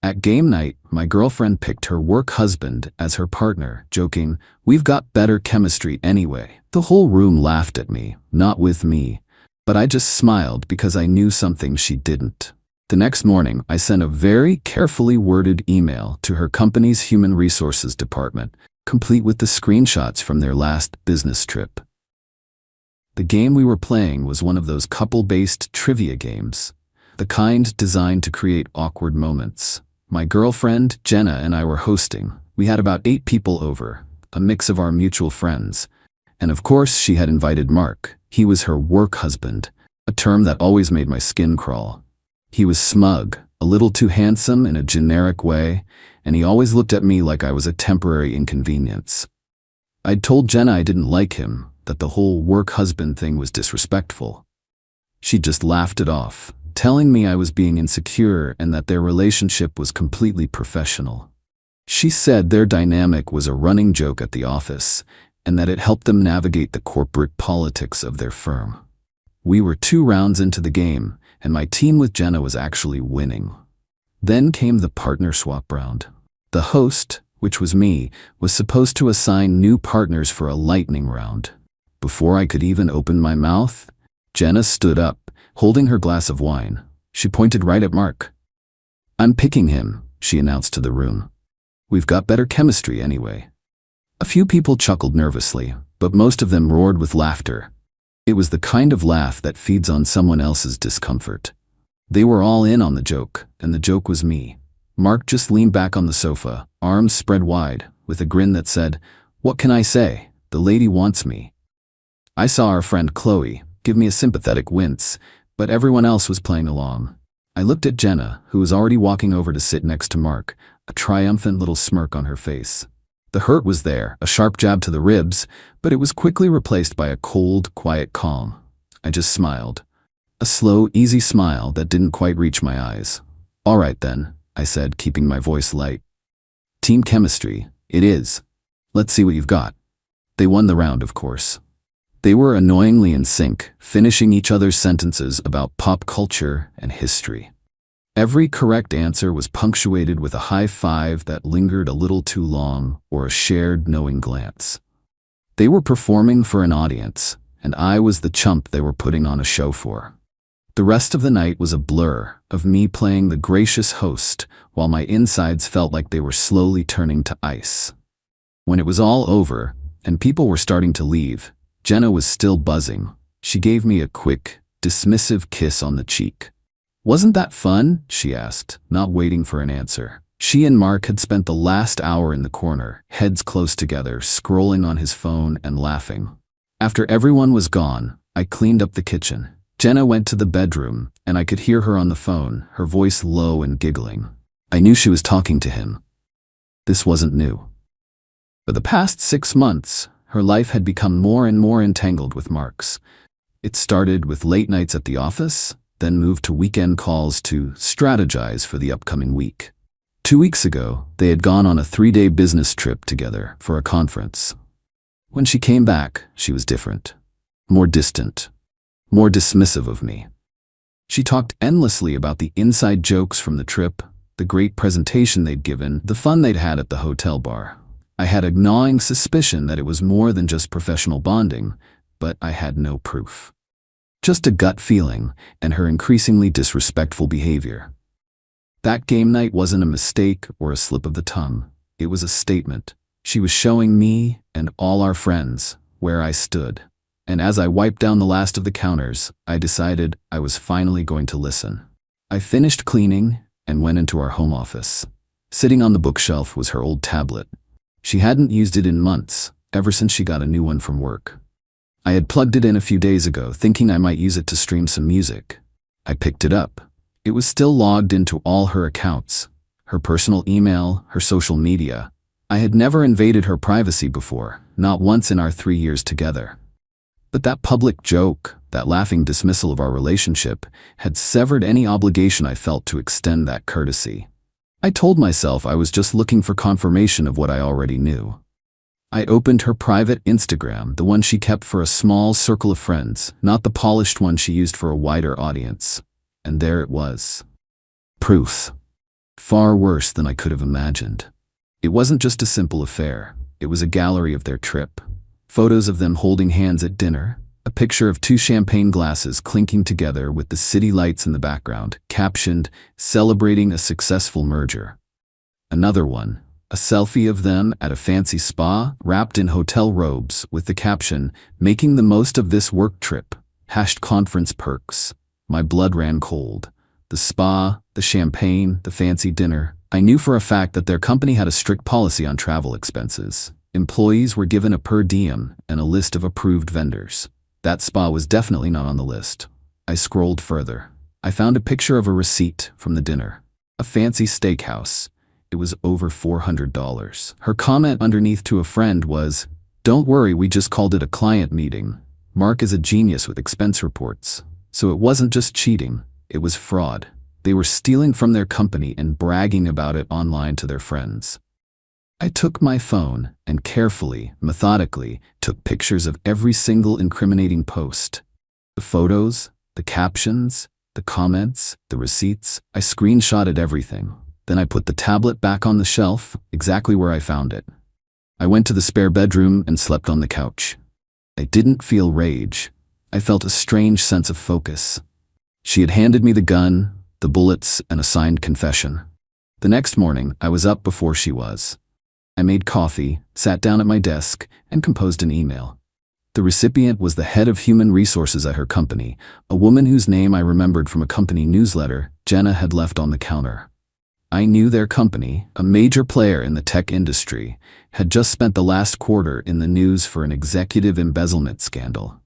At game night, my girlfriend picked her work husband as her partner, joking, "We've got better chemistry anyway." The whole room laughed at me, not with me, but I just smiled because I knew something she didn't. The next morning, I sent a very carefully worded email to her company's human resources department, complete with the screenshots from their last business trip. The game we were playing was one of those couple-based trivia games, the kind designed to create awkward moments. My girlfriend, Jenna, and I were hosting. We had about 8 people over, a mix of our mutual friends. And of course, she had invited Mark. He was her work husband, a term that always made my skin crawl. He was smug, a little too handsome in a generic way, and he always looked at me like I was a temporary inconvenience. I'd told Jenna I didn't like him, that the whole work husband thing was disrespectful. She just laughed it off, telling me I was being insecure and that their relationship was completely professional. She said their dynamic was a running joke at the office and that it helped them navigate the corporate politics of their firm. We were 2 rounds into the game, and my team with Jenna was actually winning. Then came the partner swap round. The host, which was me, was supposed to assign new partners for a lightning round. Before I could even open my mouth, Jenna stood up, holding her glass of wine. She pointed right at Mark. "I'm picking him," she announced to the room. "We've got better chemistry anyway." A few people chuckled nervously, but most of them roared with laughter. It was the kind of laugh that feeds on someone else's discomfort. They were all in on the joke, and the joke was me. Mark just leaned back on the sofa, arms spread wide, with a grin that said, "What can I say? The lady wants me." I saw our friend Qley give me a sympathetic wince, but everyone else was playing along. I looked at Jenna, who was already walking over to sit next to Mark, a triumphant little smirk on her face. The hurt was there, a sharp jab to the ribs, but it was quickly replaced by a cold, quiet calm. I just smiled. A slow, easy smile that didn't quite reach my eyes. "All right then," I said, keeping my voice light. "Team chemistry, it is. Let's see what you've got." They won the round, of course. They were annoyingly in sync, finishing each other's sentences about pop culture and history. Every correct answer was punctuated with a high five that lingered a little too long or a shared knowing glance. They were performing for an audience, and I was the chump they were putting on a show for. The rest of the night was a blur of me playing the gracious host while my insides felt like they were slowly turning to ice. When it was all over and people were starting to leave, Jenna was still buzzing. She gave me a quick, dismissive kiss on the cheek. "Wasn't that fun?" she asked, not waiting for an answer. She and Mark had spent the last hour in the corner, heads close together, scrolling on his phone and laughing. After everyone was gone, I cleaned up the kitchen. Jenna went to the bedroom, and I could hear her on the phone, her voice low and giggling. I knew she was talking to him. This wasn't new. For the past 6 months, her life had become more and more entangled with Mark's. It started with late nights at the office, then moved to weekend calls to strategize for the upcoming week. 2 weeks ago, they had gone on a 3-day business trip together for a conference. When she came back, she was different. More distant. More dismissive of me. She talked endlessly about the inside jokes from the trip, the great presentation they'd given, the fun they'd had at the hotel bar. I had a gnawing suspicion that it was more than just professional bonding, but I had no proof. Just a gut feeling and her increasingly disrespectful behavior. That game night wasn't a mistake or a slip of the tongue. It was a statement. She was showing me and all our friends where I stood. And as I wiped down the last of the counters, I decided I was finally going to listen. I finished cleaning and went into our home office. Sitting on the bookshelf was her old tablet. She hadn't used it in months, ever since she got a new one from work. I had plugged it in a few days ago, thinking I might use it to stream some music. I picked it up. It was still logged into all her accounts, her personal email, her social media. I had never invaded her privacy before, not once in our 3 years together. But that public joke, that laughing dismissal of our relationship, had severed any obligation I felt to extend that courtesy. I told myself I was just looking for confirmation of what I already knew. I opened her private Instagram, the one she kept for a small circle of friends, not the polished one she used for a wider audience. And there it was. Proof. Far worse than I could have imagined. It wasn't just a simple affair. It was a gallery of their trip. Photos of them holding hands at dinner, a picture of 2 champagne glasses clinking together with the city lights in the background, captioned, "Celebrating a successful merger." Another one, a selfie of them at a fancy spa, wrapped in hotel robes, with the caption, "Making the most of this work trip. #conference perks." My blood ran cold. The spa, the champagne, the fancy dinner. I knew for a fact that their company had a strict policy on travel expenses. Employees were given a per diem and a list of approved vendors. That spa was definitely not on the list. I scrolled further. I found a picture of a receipt from the dinner. A fancy steakhouse. It was over $400. Her comment underneath to a friend was, "Don't worry, we just called it a client meeting. Mark is a genius with expense reports." So it wasn't just cheating, it was fraud. They were stealing from their company and bragging about it online to their friends. I took my phone and carefully, methodically, took pictures of every single incriminating post. The photos, the captions, the comments, the receipts. I screenshotted everything. Then I put the tablet back on the shelf, exactly where I found it. I went to the spare bedroom and slept on the couch. I didn't feel rage. I felt a strange sense of focus. She had handed me the gun, the bullets, and a signed confession. The next morning, I was up before she was. I made coffee, sat down at my desk, and composed an email. The recipient was the head of human resources at her company, a woman whose name I remembered from a company newsletter Jenna had left on the counter. I knew their company, a major player in the tech industry, had just spent the last quarter in the news for an executive embezzlement scandal.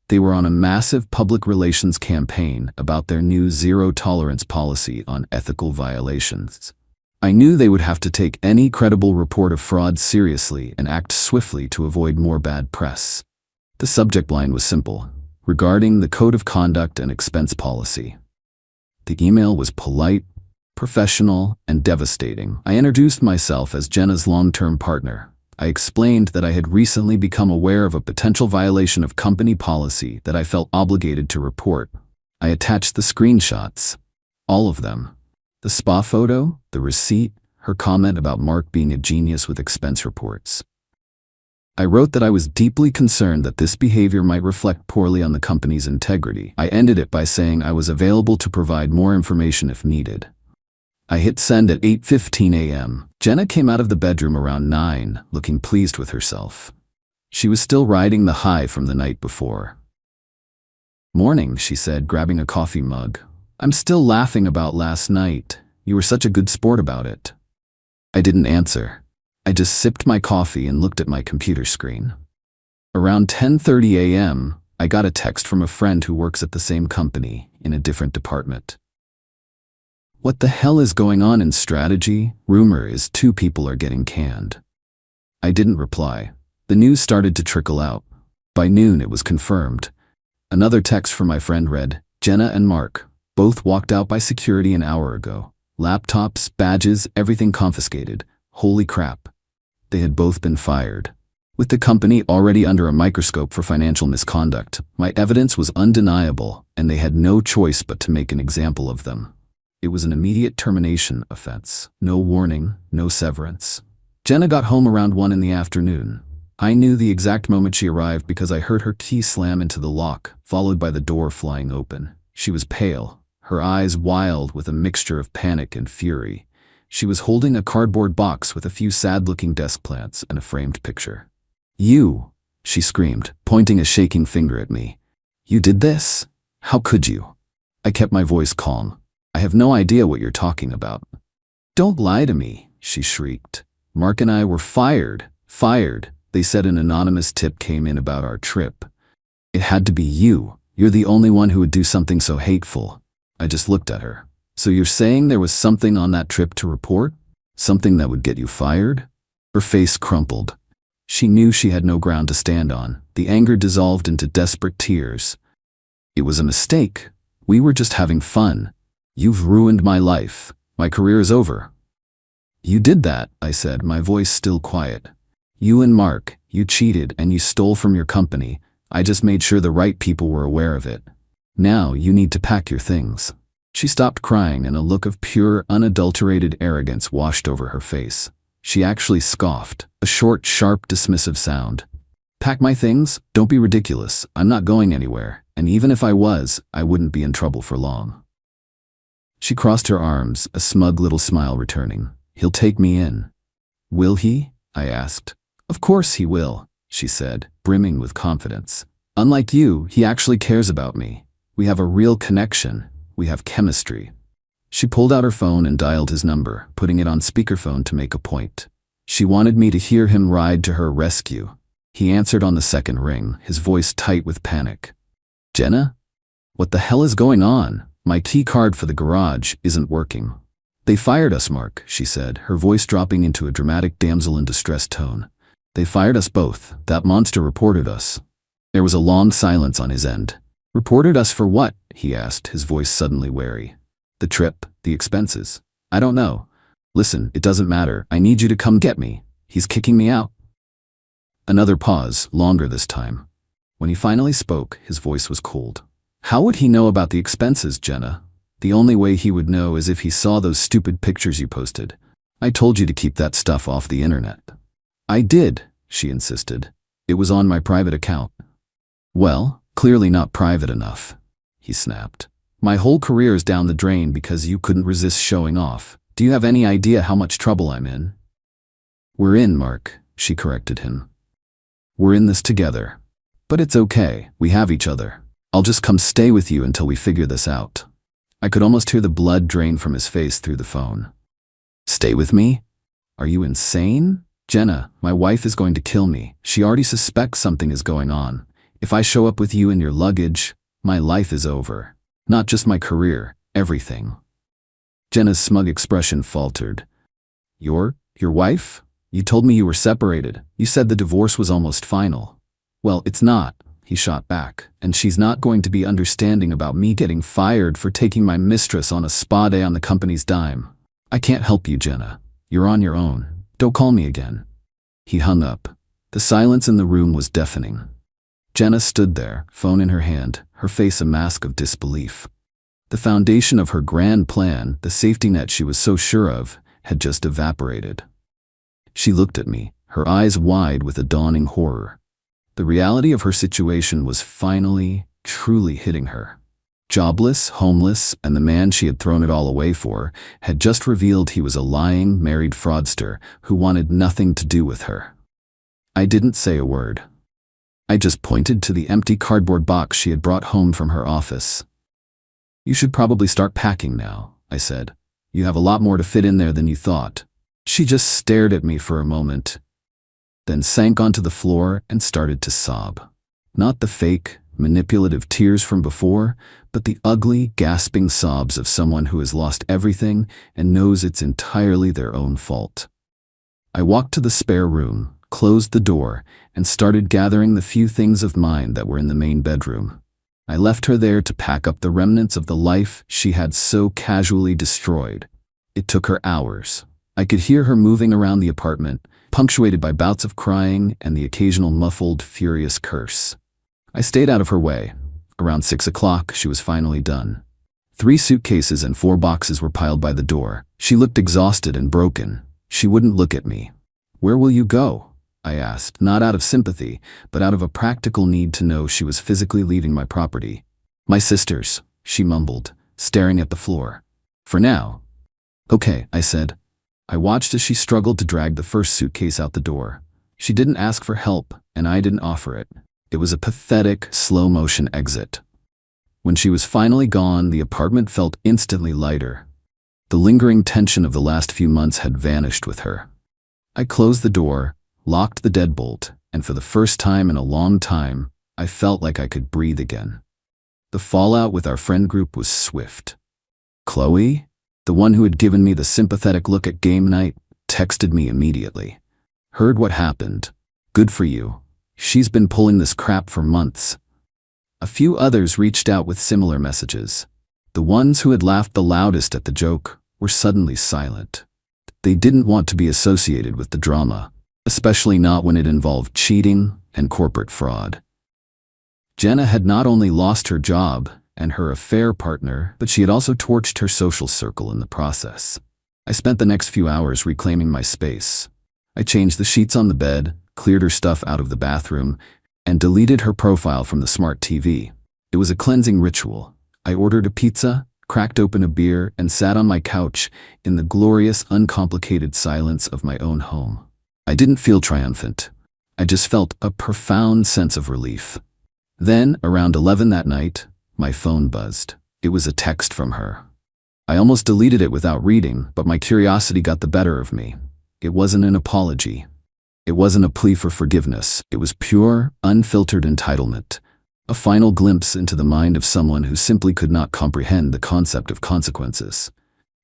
They were on a massive public relations campaign about their new zero-tolerance policy on ethical violations. I knew they would have to take any credible report of fraud seriously and act swiftly to avoid more bad press. The subject line was simple, regarding the code of conduct and expense policy. The email was polite, professional, and devastating. I introduced myself as Jenna's long-term partner. I explained that I had recently become aware of a potential violation of company policy that I felt obligated to report. I attached the screenshots, all of them. The spa photo, the receipt, her comment about Mark being a genius with expense reports. I wrote that I was deeply concerned that this behavior might reflect poorly on the company's integrity. I ended it by saying I was available to provide more information if needed. I hit send at 8:15 a.m. Jenna came out of the bedroom around 9, looking pleased with herself. She was still riding the high from the night before. "Morning," she said, grabbing a coffee mug. "I'm still laughing about last night. You were such a good sport about it." I didn't answer. I just sipped my coffee and looked at my computer screen. Around 10:30 a.m., I got a text from a friend who works at the same company, in a different department. "What the hell is going on in strategy? Rumor is 2 people are getting canned." I didn't reply. The news started to trickle out. By noon, it was confirmed. Another text from my friend read, "Jenna and Mark both walked out by security an hour ago. Laptops, badges, everything confiscated. Holy crap." They had both been fired. With the company already under a microscope for financial misconduct, my evidence was undeniable, and they had no choice but to make an example of them. It was an immediate termination offense. No warning, no severance. Jenna got home around 1 in the afternoon. I knew the exact moment she arrived because I heard her key slam into the lock, followed by the door flying open. She was pale, her eyes wild with a mixture of panic and fury. She was holding a cardboard box with a few sad-looking desk plants and a framed picture. "You," she screamed, pointing a shaking finger at me. "You did this? How could you?" I kept my voice calm. "I have no idea what you're talking about." "Don't lie to me," she shrieked. "Mark and I were fired. They said an anonymous tip came in about our trip. It had to be you. You're the only one who would do something so hateful." I just looked at her. "So you're saying there was something on that trip to report? Something that would get you fired?" Her face crumpled. She knew she had no ground to stand on. The anger dissolved into desperate tears. "It was a mistake. We were just having fun. You've ruined my life. My career is over." "You did that," I said, my voice still quiet. "You and Mark, you cheated and you stole from your company. I just made sure the right people were aware of it. Now you need to pack your things." She stopped crying and a look of pure, unadulterated arrogance washed over her face. She actually scoffed, a short, sharp, dismissive sound. Pack my things? Don't be ridiculous. I'm not going anywhere, and even if I was, I wouldn't be in trouble for long. She crossed her arms, a smug little smile returning. He'll take me in. Will he? I asked. Of course he will, she said, brimming with confidence. Unlike you, he actually cares about me. We have a real connection. We have chemistry. She pulled out her phone and dialed his number, putting it on speakerphone to make a point. She wanted me to hear him ride to her rescue. He answered on the second ring, his voice tight with panic. Jenna? What the hell is going on? My key card for the garage isn't working. They fired us, Mark, she said, her voice dropping into a dramatic damsel in distress tone. They fired us both. That monster reported us. There was a long silence on his end. Reported us for what? He asked, his voice suddenly wary. The trip, the expenses. I don't know. Listen, it doesn't matter. I need you to come get me. He's kicking me out. Another pause, longer this time. When he finally spoke, his voice was cold. How would he know about the expenses, Jenna? The only way he would know is if he saw those stupid pictures you posted. I told you to keep that stuff off the internet. I did, she insisted. It was on my private account. Well, clearly not private enough, he snapped. My whole career is down the drain because you couldn't resist showing off. Do you have any idea how much trouble I'm in? We're in, Mark, she corrected him. We're in this together. But it's okay, we have each other. I'll just come stay with you until we figure this out. I could almost hear the blood drain from his face through the phone. Stay with me? Are you insane? Jenna, my wife is going to kill me. She already suspects something is going on. If I show up with you and your luggage, my life is over. Not just my career, everything. Jenna's smug expression faltered. Your wife? You told me you were separated. You said the divorce was almost final. Well, it's not, he shot back, and she's not going to be understanding about me getting fired for taking my mistress on a spa day on the company's dime. I can't help you, Jenna. You're on your own. Don't call me again. He hung up. The silence in the room was deafening. Jenna stood there, phone in her hand, her face a mask of disbelief. The foundation of her grand plan, the safety net she was so sure of, had just evaporated. She looked at me, her eyes wide with a dawning horror. The reality of her situation was finally, truly hitting her. Jobless, homeless, and the man she had thrown it all away for had just revealed he was a lying, married fraudster who wanted nothing to do with her. I didn't say a word. I just pointed to the empty cardboard box she had brought home from her office. You should probably start packing now, I said. You have a lot more to fit in there than you thought. She just stared at me for a moment, then sank onto the floor and started to sob. Not the fake, manipulative tears from before, but the ugly, gasping sobs of someone who has lost everything and knows it's entirely their own fault. I walked to the spare room, closed the door, and started gathering the few things of mine that were in the main bedroom. I left her there to pack up the remnants of the life she had so casually destroyed. It took her hours. I could hear her moving around the apartment, punctuated by bouts of crying and the occasional muffled, furious curse. I stayed out of her way. Around 6 o'clock, she was finally done. 3 suitcases and 4 boxes were piled by the door. She looked exhausted and broken. She wouldn't look at me. Where will you go? I asked, not out of sympathy, but out of a practical need to know she was physically leaving my property. My sister's, she mumbled, staring at the floor. For now. Okay, I said. I watched as she struggled to drag the first suitcase out the door. She didn't ask for help, and I didn't offer it. It was a pathetic, slow-motion exit. When she was finally gone, the apartment felt instantly lighter. The lingering tension of the last few months had vanished with her. I closed the door, locked the deadbolt, and for the first time in a long time, I felt like I could breathe again. The fallout with our friend group was swift. Qley, the one who had given me the sympathetic look at game night, texted me immediately. Heard what happened. Good for you. She's been pulling this crap for months. A few others reached out with similar messages. The ones who had laughed the loudest at the joke were suddenly silent. They didn't want to be associated with the drama, especially not when it involved cheating and corporate fraud. Jenna had not only lost her job, and her affair partner, but she had also torched her social circle in the process. I spent the next few hours reclaiming my space. I changed the sheets on the bed, cleared her stuff out of the bathroom, and deleted her profile from the smart TV. It was a cleansing ritual. I ordered a pizza, cracked open a beer, and sat on my couch in the glorious, uncomplicated silence of my own home. I didn't feel triumphant. I just felt a profound sense of relief. Then, around 11 that night, my phone buzzed. It was a text from her. I almost deleted it without reading, but my curiosity got the better of me. It wasn't an apology. It wasn't a plea for forgiveness. It was pure, unfiltered entitlement. A final glimpse into the mind of someone who simply could not comprehend the concept of consequences.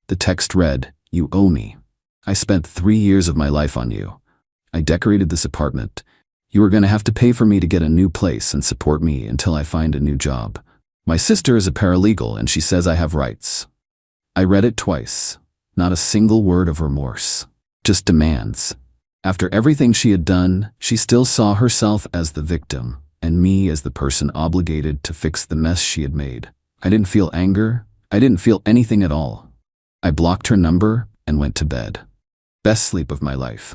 The text read, "You owe me. I spent 3 years of my life on you. I decorated this apartment. You are going to have to pay for me to get a new place and support me until I find a new job. My sister is a paralegal and she says I have rights." I read it twice. Not a single word of remorse. Just demands. After everything she had done, she still saw herself as the victim, and me as the person obligated to fix the mess she had made. I didn't feel anger. I didn't feel anything at all. I blocked her number and went to bed. Best sleep of my life.